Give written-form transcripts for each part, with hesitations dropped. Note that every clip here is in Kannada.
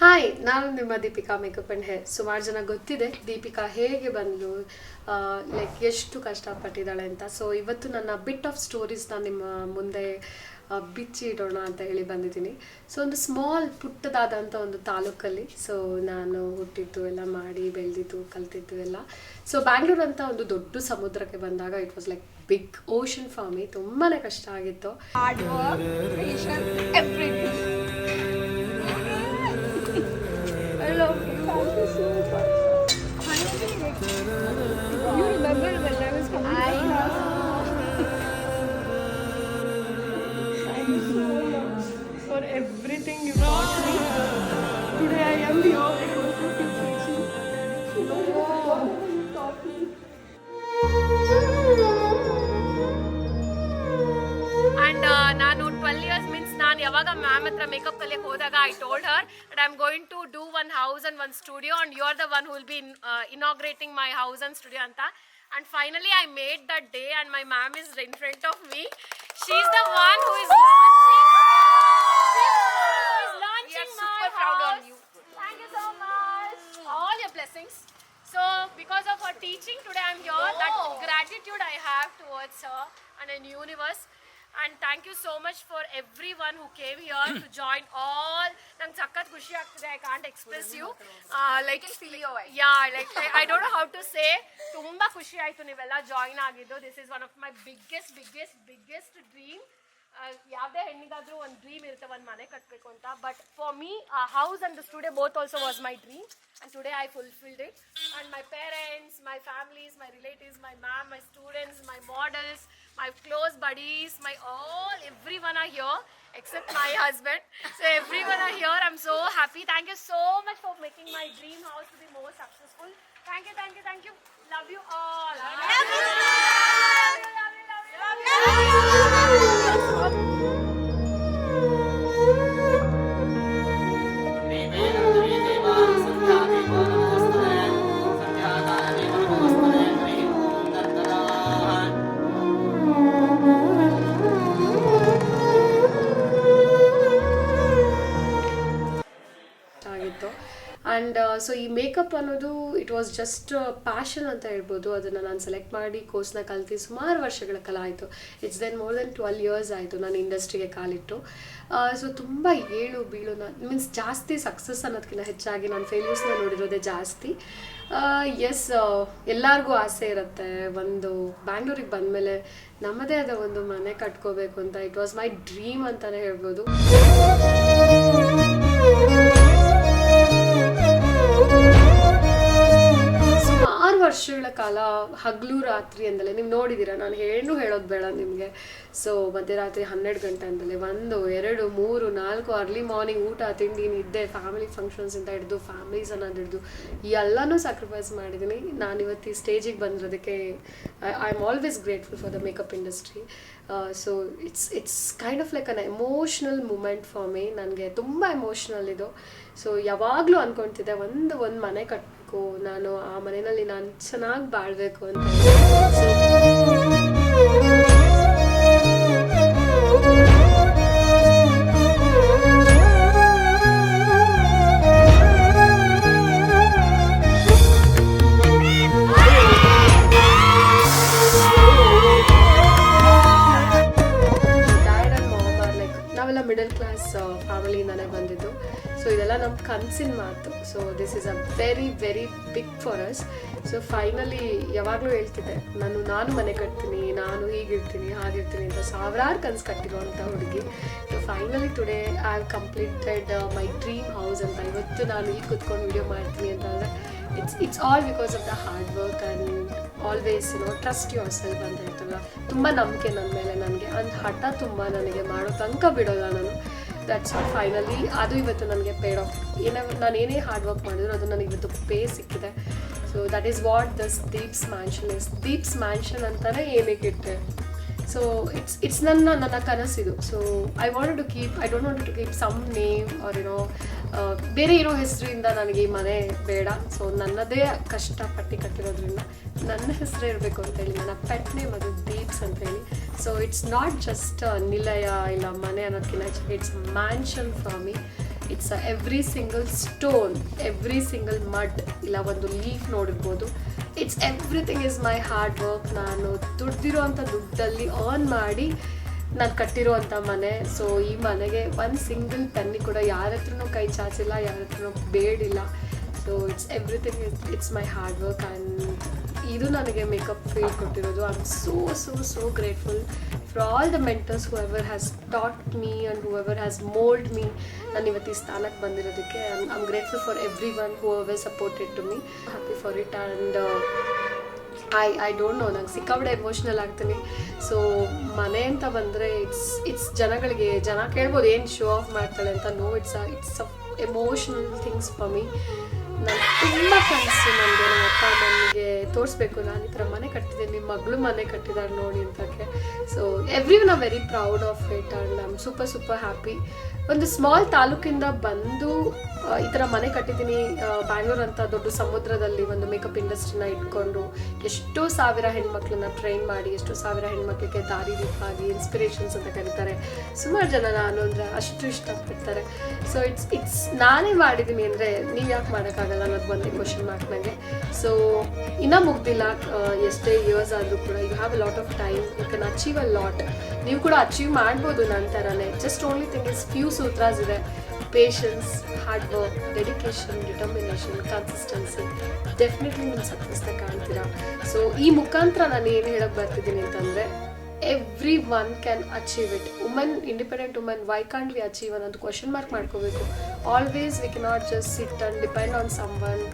ಹಾಯ್, ನಾನು ನಿಮ್ಮ ದೀಪಿಕಾ ಮೇಕಪ್ ಆ್ಯಂಡ್ ಹೇರ್. ಸುಮಾರು ಜನ ಗೊತ್ತಿದೆ ದೀಪಿಕಾ ಹೇಗೆ ಬಂದಳು, ಲೈಕ್ ಎಷ್ಟು ಕಷ್ಟಪಟ್ಟಿದ್ದಾಳೆ ಅಂತ. ಸೊ ಇವತ್ತು ನನ್ನ ಬಿಟ್ ಆಫ್ ಸ್ಟೋರೀಸ್ನ ನಿಮ್ಮ ಮುಂದೆ ಬಿಚ್ಚಿ ಇಡೋಣ ಅಂತ ಹೇಳಿ ಬಂದಿದ್ದೀನಿ. ಸೊ ಒಂದು ಸ್ಮಾಲ್ ಪುಟ್ಟದಾದಂಥ ಒಂದು ತಾಲೂಕಲ್ಲಿ ಸೊ ನಾನು ಹುಟ್ಟಿದ್ದು ಎಲ್ಲ ಮಾಡಿ ಬೆಳೆದಿದ್ದು ಕಲ್ತಿದ್ದು ಎಲ್ಲ. ಸೊ ಬ್ಯಾಂಗ್ಳೂರು ಅಂತ ಒಂದು ದೊಡ್ಡ ಸಮುದ್ರಕ್ಕೆ ಬಂದಾಗ it was like big ocean for me. ತುಂಬಾ ಕಷ್ಟ ಆಗಿತ್ತು. Hard work, patience, everything. I love you. Thank you so much. You remember when I was coming to class? Thank you so much for everything you taught me. Today I am here because of your teaching. You know what you taught me. And ನಾನು 12 years means ನಾನು ಯಾವಾಗ ಮ್ಯಾಮ್ ಹತ್ರ ಮೇಕಪ್ ಕಲಿಯಕ್ಕೆ ಹೋದಾಗ I told Har that I'm going to do one house and one studio and you're the one who will be inaugurating my house and studio anta. And finally I made that day and my ma'am is in front of me. She's the one who is launching my super house. proud on you. Thank you so much. All your blessings. So because of her teaching today I'm here. That gratitude I have towards her and in universe. And thank you so much for everyone who came here to join all. Nange sakkat khushi agtide. I can't express you. Like Feel your way. yeah, like I don't know how to say. Tumba khushi aaytu nivella join agiddu. This is one of my biggest dream. ಯಾವುದೇ ಹೆಣ್ಣಿಗಾದ್ರೂ ಒಂದು ಡ್ರೀಮ್ ಇರುತ್ತೆ, ಒಂದು ಮನೆ ಕಟ್ಟಬೇಕು ಅಂತ. But for me house and the studio both also was my dream and today I fulfilled it. And my parents, my families, my relatives, my ma'am, my students, my models, my close buddies, everyone are here except my husband. So everyone are here. I'm so happy. Thank you so much for making my dream house to be more successful. Thank you. Love you all. Love you. ಆಗಿತ್ತು. ಆ್ಯಂಡ್ ಸೊ ಈ ಮೇಕಪ್ ಅನ್ನೋದು ಇಟ್ ವಾಸ್ ಜಸ್ಟ್ ಪ್ಯಾಷನ್ ಅಂತ ಹೇಳ್ಬೋದು. ಅದನ್ನು ನಾನು ಸೆಲೆಕ್ಟ್ ಮಾಡಿ ಕೋರ್ಸ್ನ ಕಲ್ತು ಸುಮಾರು ವರ್ಷಗಳ ಕಾಲ ಆಯಿತು. It's then more then 12 years ಆಯಿತು ನಾನು ಇಂಡಸ್ಟ್ರಿಗೆ ಕಾಲಿಟ್ಟು. ಸೊ ತುಂಬ ಏಳು ಬೀಳು ಮೀನ್ಸ್ ಜಾಸ್ತಿ ಸಕ್ಸಸ್ ಅನ್ನೋದಕ್ಕಿಂತ ಹೆಚ್ಚಾಗಿ ನಾನು ಫೇಲ್ಯೂರ್ಸ್ನ ನೋಡಿರೋದೇ ಜಾಸ್ತಿ. ಎಸ್, ಎಲ್ಲರಿಗೂ ಆಸೆ ಇರುತ್ತೆ ಒಂದು ಬ್ಯಾಂಗ್ಳೂರಿಗೆ ಬಂದಮೇಲೆ ನಮ್ಮದೇ ಆದ ಒಂದು ಮನೆ ಕಟ್ಕೋಬೇಕು ಅಂತ. ಇಟ್ ವಾಸ್ ಮೈ ಡ್ರೀಮ್ ಅಂತಲೇ ಹೇಳ್ಬೋದು. ಸುಮಾರು ವರ್ಷಗಳ ಕಾಲ ಹಗಲು ರಾತ್ರಿ ಅಂದಲೇ ನೀವು ನೋಡಿದ್ದೀರಾ, ನಾನು ಹೇಳೋದು ಬೇಡ ನಿಮಗೆ. ಸೊ ಮಧ್ಯರಾತ್ರಿ 12 ಗಂಟೆ ಅಂತಲೇ 1, 2, 3, 4 ಅರ್ಲಿ ಮಾರ್ನಿಂಗ್ ಊಟ ತಿಂಡಿ ನಿದ್ದೆ, ಫ್ಯಾಮಿಲಿ ಫಂಕ್ಷನ್ಸಿಂದ ಹಿಡಿದು ಫ್ಯಾಮಿಲೀಸ್ ಅನ್ನೋದು ಹಿಡಿದು ಎಲ್ಲನೂ ಸ್ಯಾಕ್ರಿಫೈಸ್ ಮಾಡಿದ್ದೀನಿ. ನಾನು ಇವತ್ತು ಈ ಸ್ಟೇಜಿಗೆ ಬಂದಿರೋದಕ್ಕೆ I am always grateful for the makeup industry. So it's kind of like an emotional moment for me. ನನಗೆ ತುಂಬ ಎಮೋಷ್ನಲ್ ಇದು. ಸೊ ಯಾವಾಗಲೂ ಅಂದ್ಕೊಳ್ತಿದ್ದೆ ಒಂದು ಮನೆ ಕಟ್ಟಬೇಕು, ನಾನು ಆ ಮನೆಯಲ್ಲಿ ನಾನು ಚೆನ್ನಾಗಿ ಬಾಳಬೇಕು ಅಂತ. ನಾವೆಲ್ಲ ಮಿಡಲ್ ಕ್ಲಾಸ್ ಫ್ಯಾಮಿಲಿಯಿಂದನೇ ಬಂದಿದ್ದು. ಸೊ ಇದೆಲ್ಲ ನಮ್ಮ ಕನಸಿನ ಮಾತು. So this is a very big for us. So finally ಯಾವಾಗಲೂ ಹೇಳ್ತಿದ್ದೆ ನಾನು ಮನೆ ಕಟ್ತೀನಿ, ನಾನು ಹೀಗಿರ್ತೀನಿ ಹಾಗಿರ್ತೀನಿ ಅಂತ ಸಾವಿರಾರು ಕನಸು ಕಟ್ಟಿರುವಂಥ ಹುಡುಗಿ. So finally today I have completed my dream house ಅಂತ. ಇವತ್ತು ನಾನು ಇಲ್ಲಿ ಕೂತ್ಕೊಂಡು ವಿಡಿಯೋ ಮಾಡ್ತೀನಿ ಅಂತಂದರೆ it's all because of the hard work and always trust your self ಅಂತ ಹೇಳ್ತಲ್ಲ. ತುಂಬ ನಂಬಿಕೆ ನನ್ನ ಮೇಲೆ, ನನಗೆ ಅಂದ್ ಹಠ ತುಂಬ, ನನಗೆ ಮಾಡೋ ತನಕ ಬಿಡೋಲ್ಲ ನಾನು. ದಟ್ಸ್ ಫೈನಲಿ ಅದು ಇವತ್ತು ನನಗೆ ಪೇಡ್ ಆಫ್. ನಾನು ಏನೇ ಹಾರ್ಡ್ ವರ್ಕ್ ಮಾಡಿದ್ರು ಅದು ನನಗೆ ಇವತ್ತು ಪೇ ಸಿಕ್ಕಿದೆ. So that is what this Deeps mansion ಅಂತಲೇ ಏನಕ್ಕೆ ಇಟ್ಟೆ. ಸೊ ಇಟ್ಸ್ ನನ್ನ ಕನಸಿದು. So I don't want to keep some name or ಬೇರೆ ಇರೋ ಹೆಸರಿಂದ ನನಗೆ ಈ ಮನೆ ಬೇಡ. ಸೊ ನನ್ನದೇ ಕಷ್ಟಪಟ್ಟು ಕಟ್ಟಿರೋದ್ರಿಂದ ನನ್ನ ಹೆಸರೇ ಇರಬೇಕು ಅಂತೇಳಿ ನನ್ನ ಪೆಟ್ ನೇಮ್ ಅದು ದೀಪ್ಸ್ ಅಂತೇಳಿ. ಸೊ ಇಟ್ಸ್ ನಾಟ್ ಜಸ್ಟ್ ನಿಲಯ ಇಲ್ಲ ಮನೆ ಅನ್ನೋದಕ್ಕಿಂತ it's mansion for me. It's every single stone, every single mud, ಇಲ್ಲ ಒಂದು ಲೀಫ್ ನೋಡಿರ್ಬೋದು. It's everything is my hard work. ನಾನು ದುಡ್ದಿರೋವಂಥ ದುಡ್ಡಲ್ಲಿ ಅರ್ನ್ ಮಾಡಿ ನಾನು ಕಟ್ಟಿರುವಂಥ ಮನೆ. ಸೊ ಈ ಮನೆಗೆ ಒಂದು ಸಿಂಗಲ್ ಪೆನ್ನಿ ಕೂಡ ಯಾರ ಹತ್ರನೂ ಕೈ ಚಾಚಿಲ್ಲ, ಯಾರ ಹತ್ರನೂ ಬೇಡಿಲ್ಲ. So it's everything it's my hard work. And ಇದು ನನಗೆ ಮೇಕಪ್ ಫೀಲ್ಡ್ ಕೊಟ್ಟಿರೋದು. I am so grateful for all the mentors who ever has taught me and who ever has mould me. ನಾನು ಇವತ್ತು ಈ ಸ್ಥಾನಕ್ಕೆ ಬಂದಿರೋದಕ್ಕೆ I am grateful for every one who ever supported to me. Happy for it. And I don't know, ನಂಗೆ ಸಿಕ್ಕಾಬಿಡೆ ಎಮೋಷ್ನಲ್ ಆಗ್ತೀನಿ. ಸೊ ಮನೆ ಅಂತ ಬಂದರೆ ಇಟ್ಸ್ ಜನಗಳಿಗೆ, ಜನ ಕೇಳ್ಬೋದು ಏನು ಶೋ ಆಫ್ ಮಾಡ್ತಾಳೆ ಅಂತ. No, it's a emotional things for me. ನಾನು ತುಂಬ ಕನಸು ನನಗೆ ನಮ್ಮ ಅಪ್ಪ ಅಮ್ಮನಿಗೆ ತೋರಿಸ್ಬೇಕು, ನಾನು ಈ ಥರ ಮನೆ ಕಟ್ತಿದ್ದೀನಿ, ನಿಮ್ಮ ಮಗಳು ಮನೆ ಕಟ್ಟಿದ್ದಾರೆ ನೋಡಿ ಅಂತಕ್ಕೆ. So every one are very proud of it and I am super happy. ಒಂದು ಸ್ಮಾಲ್ ತಾಲೂಕಿಂದ ಬಂದು ಈ ಥರ ಮನೆ ಕಟ್ಟಿದ್ದೀನಿ. ಬ್ಯಾಂಗ್ಳೂರ್ ಅಂತ ದೊಡ್ಡ ಸಮುದ್ರದಲ್ಲಿ ಒಂದು ಮೇಕಪ್ ಇಂಡಸ್ಟ್ರಿನ ಇಟ್ಕೊಂಡು ಎಷ್ಟೋ ಸಾವಿರ ಹೆಣ್ಮಕ್ಳನ್ನ ಟ್ರೈನ್ ಮಾಡಿ, ಎಷ್ಟೋ ಸಾವಿರ ಹೆಣ್ಮಕ್ಳಿಗೆ ದಾರಿದೀಪ ಆಗಿ ಇನ್ಸ್ಪಿರೇಷನ್ಸ್ ಅಂತ ಕರೀತಾರೆ. ಸುಮಾರು ಜನ ನಾನು ಅಂದರೆ ಅಷ್ಟು ಇಷ್ಟಪಡ್ತಾರೆ. ಸೊ ಇಟ್ಸ್ ನಾನೇ ಮಾಡಿದ್ದೀನಿ ಅಂದರೆ ನೀವು ಯಾಕೆ ಮಾಡೋಕ್ಕಾಗಲ್ಲ ಅನ್ನೋದು ಒಂದೇ ಕ್ವಶನ್ ಮಾರ್ಕ್ ನನಗೆ. ಸೊ ಇನ್ನೂ ಮುಗ್ದಿಲ್ಲ, ಎಷ್ಟೇ ಇಯರ್ಸ್ ಆದರೂ ಕೂಡ you have a lot of time, you can achieve a lot. ನೀವು ಕೂಡ ಅಚೀವ್ ಮಾಡ್ಬೋದು ನನ್ನ ಥರನೇ. Just only thing is few ಸೂತ್ರಾಸ್ ಇದೆ: patience, hard work, dedication, determination, consistency. Definitely ನಿಮ್ಮ ಸಕ್ಸಸ್ನ ಕಾಣ್ತೀರಾ. ಸೊ ಈ ಮುಖಾಂತರ ನಾನು ಏನು ಹೇಳಕ್ಕೆ ಬರ್ತಿದ್ದೀನಿ ಅಂತಂದರೆ, everyone can achieve it. Woman, independent woman, why can't we achieve ಅನ್ನೋದು ಕ್ವಶನ್ ಮಾರ್ಕ್ ಮಾಡ್ಕೋಬೇಕು. Always we cannot just sit and depend on someone.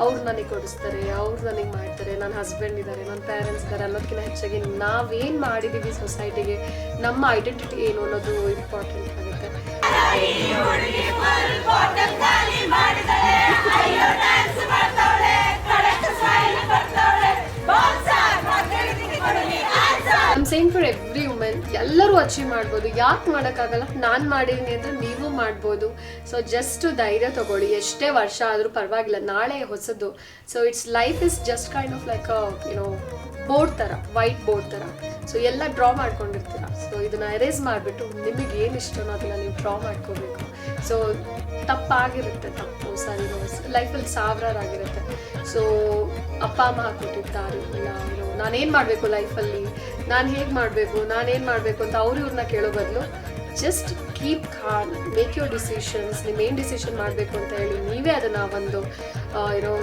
ಅವ್ರು ನನಗೆ ಕೊಡಿಸ್ತಾರೆ, ಅವ್ರು ನನಗೆ ಮಾಡ್ತಾರೆ, ನನ್ನ ಹಸ್ಬೆಂಡ್ ಇದ್ದಾರೆ, ನನ್ನ ಪೇರೆಂಟ್ಸ್ ಇದ್ದಾರೆ ಅನ್ನೋದಕ್ಕಿಂತ ಹೆಚ್ಚಾಗಿ ನಾವೇನು ಮಾಡಿದ್ದೀವಿ ಸೊಸೈಟಿಗೆ, ನಮ್ಮ ಐಡೆಂಟಿಟಿ ಏನು ಅನ್ನೋದು ಇಂಪಾರ್ಟೆಂಟ್ ಆಗುತ್ತೆ. I'm saying for every women, ಎಲ್ಲರೂ ಅಚೀವ್ ಮಾಡ್ಬೋದು. ಯಾಕೆ ಮಾಡೋಕ್ಕಾಗಲ್ಲ? ನಾನು ಮಾಡಿದ್ದೀನಿ ಅಂದರೆ ನೀವು ಮಾಡ್ಬೋದು. ಸೊ ಜಸ್ಟ್ ಧೈರ್ಯ ತಗೊಳ್ಳಿ. ಎಷ್ಟೇ ವರ್ಷ ಆದರೂ ಪರವಾಗಿಲ್ಲ, ನಾಳೆ ಹೊಸದು. So it's life is just kind of like you know board ಥರ, ವೈಟ್ ಬೋರ್ಡ್ ಥರ. ಸೊ ಎಲ್ಲ ಡ್ರಾ ಮಾಡ್ಕೊಂಡಿರ್ತೀರ. ಸೊ ಇದನ್ನು ಎರೇಸ್ ಮಾಡಿಬಿಟ್ಟು ನಿಮಗೆ ಏನು ಇಷ್ಟನೋ ಅದನ್ನು ನೀವು ಡ್ರಾ ಮಾಡ್ಕೋಬೇಕು. ಸೊ ತಪ್ಪಾಗಿರುತ್ತೆ, ತಪ್ಪು ಸರಿನೋ ಲೈಫಲ್ಲಿ ಸಾವಿರಾಗಿರುತ್ತೆ. ಸೊ ಅಪ್ಪ ಅಮ್ಮ ಹಾಕ್ಕೊಟ್ಟಿರ್ತಾರೆ, ಇಲ್ಲ ನಾನೇನು ಮಾಡಬೇಕು ಲೈಫಲ್ಲಿ, ನಾನು ಹೇಗೆ ಮಾಡಬೇಕು, ನಾನೇನು ಮಾಡಬೇಕು ಅಂತ ಇವ್ರನ್ನ ಕೇಳೋ ಬದಲು just keep com, make your decisions. ನೀವೇನು ಡಿಸಿಷನ್ ಮಾಡಬೇಕು ಅಂತ ಹೇಳಿ ನೀವೇ ಅದನ್ನು ಒಂದು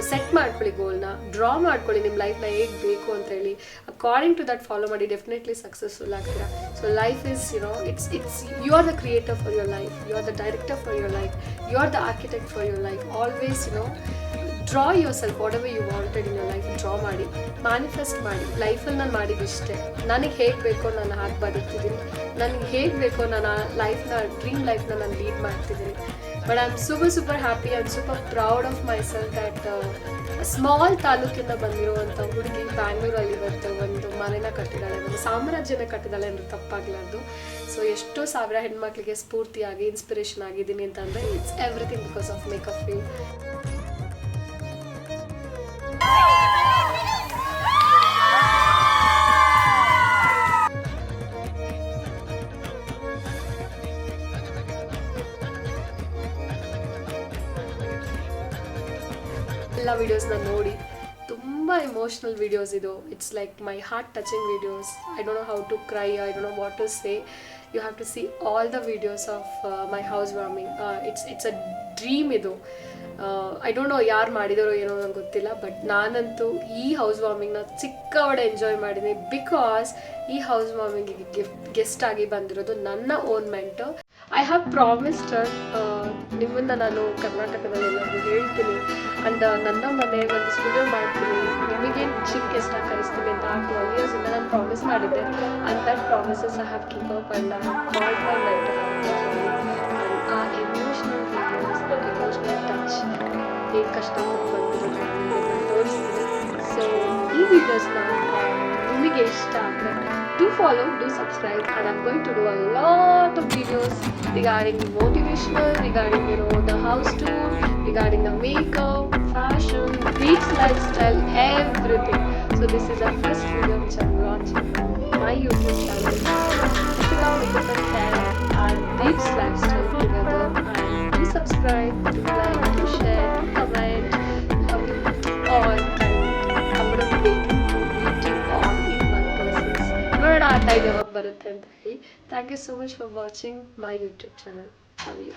ಸೆಟ್ ಮಾಡ್ಕೊಳ್ಳಿ, ಗೋಲ್ನ ಡ್ರಾ ಮಾಡ್ಕೊಳ್ಳಿ, ನಿಮ್ಮ ಲೈಫ್ನ ಹೇಗೆ ಬೇಕು ಅಂತ ಹೇಳಿ ಅಕಾರ್ಡಿಂಗ್ ಟು ದಟ್ ಫಾಲೋ ಮಾಡಿ. ಡೆಫಿನೆಟ್ಲಿ ಸಕ್ಸಸ್ಫುಲ್ ಆಗ್ತೀರಾ. So life is it's you are the creator for your life, you are the director for your life, you are the architect for your life. Always draw yourself, whatever you wanted in your life draw ಮಾಡಿ, ಮ್ಯಾನಿಫೆಸ್ಟ್ ಮಾಡಿ. ಲೈಫಲ್ಲಿ ನಾನು ಮಾಡಿದಿಷ್ಟೇ, ನನಗೆ ಹೇಗೆ ಬೇಕೋ ನಾನು ಹಾಗೆ ಬದುಕ್ತಿದ್ದೀನಿ, ನನಗೆ ಹೇಗೆ ಬೇಕೋ ನಾನು ಲೈಫ್ನ, ಡ್ರೀಮ್ ಲೈಫ್ನ ನಾನು ಲೀಡ್ ಮಾಡ್ತಿದ್ದೀನಿ. But I am super happy and super proud of myself that small ತಾಲೂಕಿಂದ ಬಂದಿರುವಂಥ ಹುಡುಗಿ ಬ್ಯಾಂಗ್ಳೂರಲ್ಲಿ ಇವತ್ತು ಒಂದು ಮನೆನ ಕಟ್ಟಿದ್ದಾಳೆ, ಒಂದು ಸಾಮ್ರಾಜ್ಯನ ಕಟ್ಟಿದ್ದಾಳೆ ಅಂದರೆ ತಪ್ಪಾಗಲಾರ್ದು. ಸೊ ಎಷ್ಟೋ ಸಾವಿರ ಹೆಣ್ಮಕ್ಳಿಗೆ ಸ್ಫೂರ್ತಿಯಾಗಿ ಇನ್ಸ್ಪಿರೇಷನ್ ಆಗಿದ್ದೀನಿ ಅಂತಂದರೆ it's everything because of makeup field. ಎಲ್ಲ ವೀಡಿಯೋಸ್ನ ನೋಡಿ, ತುಂಬ ಎಮೋಷ್ನಲ್ ವೀಡಿಯೋಸ್ ಇದು. It's like my heart touching videos. I don't know how to cry, I don't know what to say. You have to see all the videos of my house warming. It's a dream ಇದು. ಐ ಡೋಂಟ್ ನೋ ಯಾರು ಮಾಡಿದಾರೋ ಏನೋ ನಂಗೆ ಗೊತ್ತಿಲ್ಲ, ಬಟ್ ನಾನಂತೂ ಈ ಹೌಸ್ ವಾರ್ಮಿಂಗ್ನ ಚಿಕ್ಕವಡೆ ಎಂಜಾಯ್ ಮಾಡಿದ್ದೀನಿ. ಬಿಕಾಸ್ ಈ ಹೌಸ್ ವಾರ್ಮಿಂಗಿಗೆ ಗೆಸ್ಟ್ ಆಗಿ ಬಂದಿರೋದು ನನ್ನ own mentor. I have promised ನಿಮ್ಮನ್ನು ನಾನು ಕರ್ನಾಟಕದಲ್ಲಿ ಎಲ್ಲರಿಗೂ ಹೇಳ್ತೀನಿ ಆ್ಯಂಡ್ ನನ್ನ ಮನೆ ಒಂದು ಸ್ಟುಡಿಯೋ ಮಾಡ್ತೀನಿ, ನಿಮಗೇನು ಚಿಕ್ಕ ಗೆಸ್ಟಾಗಿ ಕಳಿಸ್ತೀನಿ ಅಂತ 12 ಇಯರ್ಸಿಂದ ನಾನು ಪ್ರಾಮಿಸ್ ಮಾಡಿದ್ದೆ. And that promises I have keep up and I have called my mentor. ಆ ಎಮೋಷ್ನಲ್ ವೀಡಿಯೋಸ್, ಎಮೋಷ್ನಲ್ ಟಚ್ ಏನು ಕಷ್ಟಪಟ್ಟು ಬಂದಿರೋದು ನಾನು ತೋರಿಸ್ತೀನಿ. ಸೊ ಈ ವಿಡಿಯೋಸ್ನ ನಿಮಗೆ ಇಷ್ಟ ಆದರೆ do follow, do subscribe, and I'm going to do a lot of videos regarding motivational, regarding the house tour, regarding the makeup, fashion, beach lifestyle, everything. So this is our first video which I'm launching on my YouTube channel. Sit down with us and beach lifestyle together, and do subscribe. subscribe, do like, do share, do comment. Love you all, and I'm gonna be waiting to meet you all in one person. ನೋಡೋಣ ಆ ಟೈಮ್ ಯಾವಾಗ ಬರುತ್ತೆ ಅಂತ ಹೇಳಿ. Thank you so much for watching my YouTube channel. Love you.